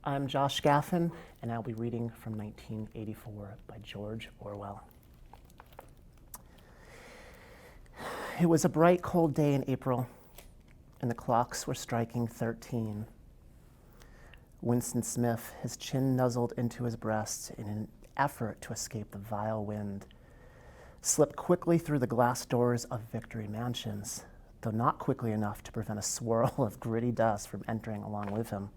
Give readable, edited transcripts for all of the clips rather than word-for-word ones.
I'm Josh Gaffin, and I'll be reading from 1984 by George Orwell. It was a bright, cold day in April, and the clocks were striking 13. Winston Smith, his chin nuzzled into his breast in an effort to escape the vile wind, slipped quickly through the glass doors of Victory Mansions, though not quickly enough to prevent a swirl of gritty dust from entering along with him.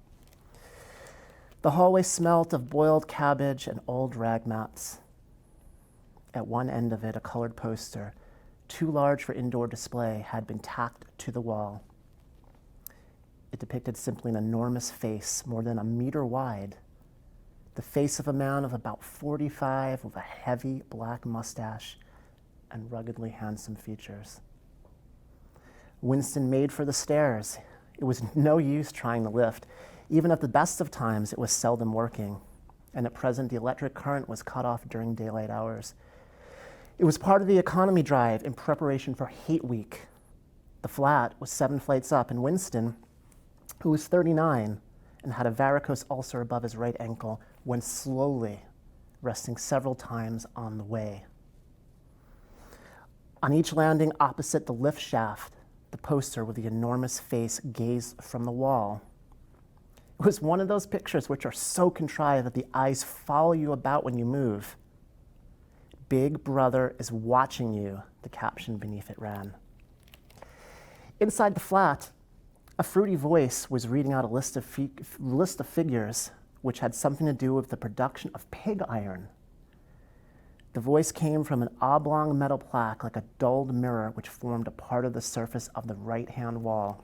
The hallway smelt of boiled cabbage and old rag mats. At one end of it, a colored poster, too large for indoor display, had been tacked to the wall. It depicted simply an enormous face, more than a meter wide, the face of a man of about 45 with a heavy black mustache and ruggedly handsome features. Winston made for the stairs. It was no use trying the lift. Even at the best of times, it was seldom working, and at present the electric current was cut off during daylight hours. It was part of the economy drive in preparation for Hate Week. The flat was 7 flights up, and Winston, who was 39 and had a varicose ulcer above his right ankle, went slowly, resting several times on the way. On each landing opposite the lift shaft, the poster with the enormous face gazed from the wall. It was one of those pictures which are so contrived that the eyes follow you about when you move. "Big Brother is watching you," the caption beneath it ran. Inside the flat, a fruity voice was reading out a list of figures which had something to do with the production of pig iron. The voice came from an oblong metal plaque like a dulled mirror which formed a part of the surface of the right-hand wall.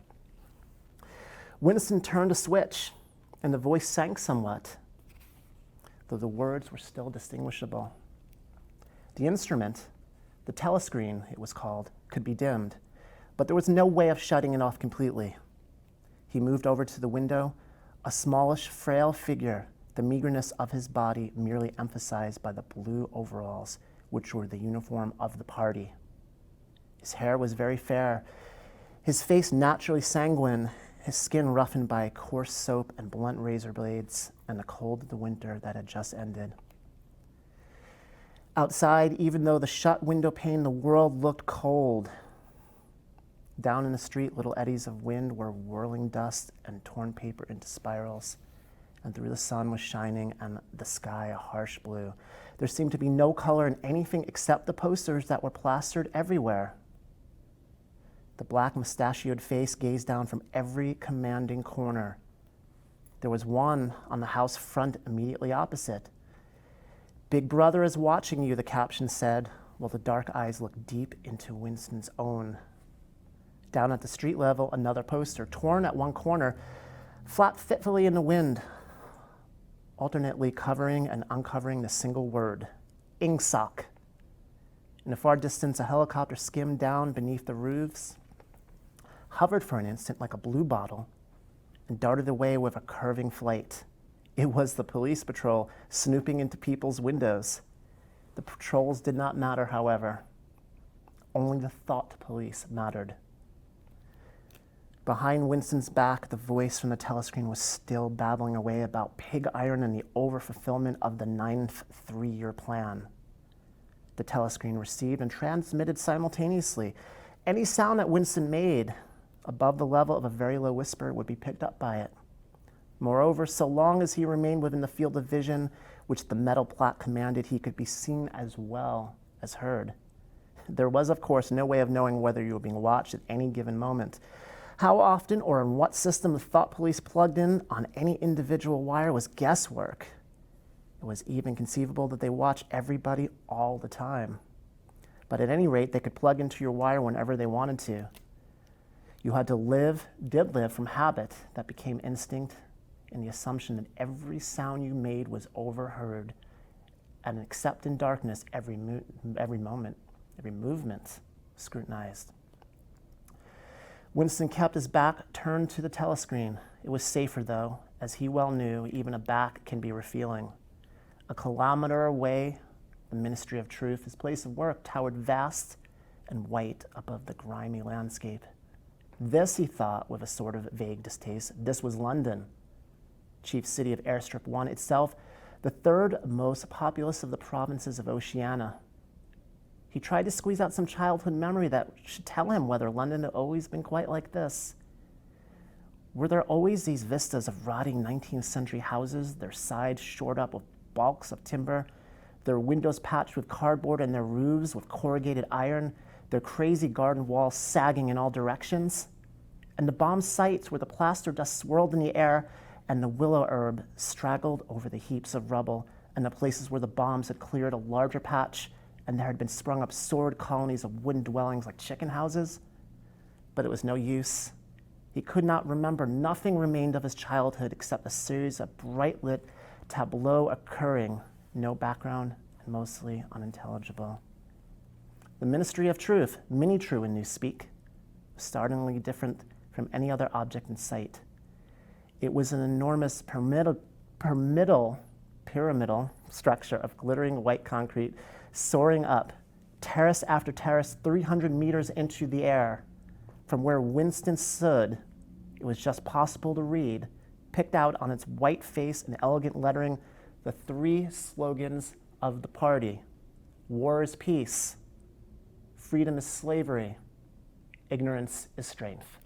Winston turned a switch, and the voice sank somewhat, though the words were still distinguishable. The instrument, the telescreen it was called, could be dimmed, but there was no way of shutting it off completely. He moved over to the window, a smallish, frail figure, the meagerness of his body merely emphasized by the blue overalls, which were the uniform of the party. His hair was very fair, his face naturally sanguine, his skin roughened by coarse soap and blunt razor blades and the cold of the winter that had just ended. Outside, even though the shut window pane, the world looked cold. Down in the street, little eddies of wind were whirling dust and torn paper into spirals, and through the sun was shining and the sky a harsh blue. There seemed to be no color in anything except the posters that were plastered everywhere. The black mustachioed face gazed down from every commanding corner. There was one on the house front immediately opposite. "Big Brother is watching you," the caption said, while the dark eyes looked deep into Winston's own. Down at the street level, another poster, torn at one corner, flapped fitfully in the wind, alternately covering and uncovering the single word, "Ingsoc." In the far distance, a helicopter skimmed down beneath the roofs, hovered for an instant like a blue bottle, and darted away with a curving flight. It was the police patrol snooping into people's windows. The patrols did not matter, however. Only the thought police mattered. Behind Winston's back, the voice from the telescreen was still babbling away about pig iron and the overfulfillment of the 9th three-year plan. The telescreen received and transmitted simultaneously. Any sound that Winston made above the level of a very low whisper would be picked up by it. Moreover, so long as he remained within the field of vision which the metal plaque commanded, he could be seen as well as heard. There was, of course, no way of knowing whether you were being watched at any given moment. How often or in what system the thought police plugged in on any individual wire was guesswork. It was even conceivable that they watched everybody all the time. But at any rate, they could plug into your wire whenever they wanted to. You did live from habit that became instinct, in the assumption that every sound you made was overheard, and except in darkness, every movement scrutinized. Winston kept his back turned to the telescreen. It was safer, though, as he well knew, even a back can be revealing. A kilometer away, the Ministry of Truth, his place of work, towered vast and white above the grimy landscape. This, he thought with a sort of vague distaste, this was London. chief city of Airstrip 1, itself the third most populous of the provinces of Oceania. He tried to squeeze out some childhood memory that should tell him whether London had always been quite like this. Were there always these vistas of rotting 19th century houses, their sides shored up with balks of timber, their windows patched with cardboard and their roofs with corrugated iron, their crazy garden walls sagging in all directions? And the bomb sites where the plaster dust swirled in the air and the willow herb straggled over the heaps of rubble, and the places where the bombs had cleared a larger patch and there had been sprung up sordid colonies of wooden dwellings like chicken houses? But it was no use. He could not remember. Nothing remained of his childhood except a series of bright-lit tableaux occurring, no background and mostly unintelligible. The Ministry of Truth, mini-true in Newspeak, was startlingly different from any other object in sight. It was an enormous pyramidal structure of glittering white concrete soaring up, terrace after terrace, 300 meters into the air. From where Winston stood, it was just possible to read, picked out on its white face in elegant lettering, the three slogans of the party: war is peace, freedom is slavery, ignorance is strength.